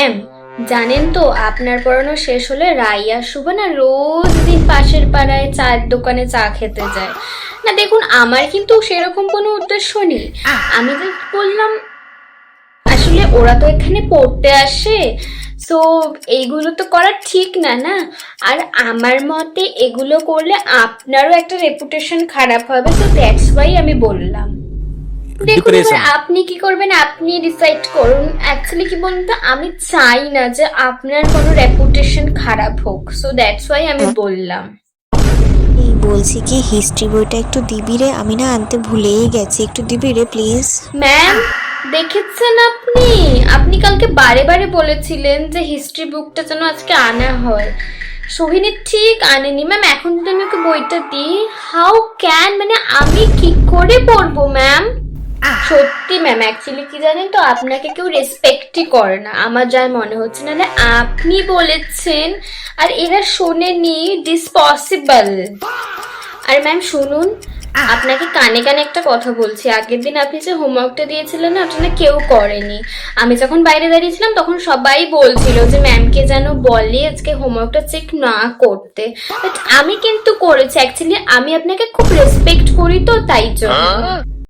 Ma'am, জানেন তো আপনার পড়ানো শেষ হলে রাইয়া শুভ না রোজ দিন পাশের পাড়ায় চায়ের দোকানে চা খেতে যায়। না দেখুন, আমার কিন্তু সেরকম কোনো উদ্দেশ্য নেই। আমি জাস্ট বললাম আসলে ওরা তো এখানে পড়তে আসে, সো এইগুলো তো করা ঠিক না না। আর আমার মতে এগুলো করলে আপনারও একটা রেপুটেশন খারাপ হবে, তো দ্যাটস ওয়াই আমি বললাম। দেখুন এবার ডিপ্রেশন। আপনি কি করবেন আপনি ডিসাইড করুন। অ্যাকচুয়ালি কি বলুন তো, আমি চাই না যে আপনার কোনো রেপুটেশন খারাপ হোক, সো দ্যাটস ওয়াই আমি বললাম। এই বলছি কি হিস্ট্রি বইটা একটু দিবি রে, আমি না আনতে ভুলেই গেছি, একটু দিবি রে প্লিজ। ম্যাম, দেখেছেন আপনি আপনি কালকে বারে বারে বলেছিলেন যে হিস্ট্রি বুকটা যেন আজকে আনা হয়। সোহিনী ঠিক আনেনি ম্যাম। এখন যদি আমি ওকে বইটা দিই, হাউ ক্যান, মানে আমি কি করে পড়বো ম্যাম? সত্যি ম্যাম, অ্যাকচুয়ালি কি জানেন তো, আপনাকে কেউ রেসপেক্টই করে না আমার যা মনে হচ্ছে। নাহলে আপনি বলেছেন আর এরা শোনেনি, দিস পসিবল। আর ম্যাম শুনুন, আপনাকে কানে কানে একটা কথা বলছি। আগের দিন আপনি যে হোমওয়ার্কটা দিয়েছিলেন না, ওটা না কেউ করেনি। আমি যখন বাইরে দাঁড়িয়েছিলাম তখন সবাই বলছিল যে ম্যামকে যেন বলে আজকে হোমওয়ার্কটা চেক না করতে, বাট আমি কিন্তু করেছি। অ্যাকচুয়ালি আমি আপনাকে খুব রেসপেক্ট করি তো, তাই জন্য।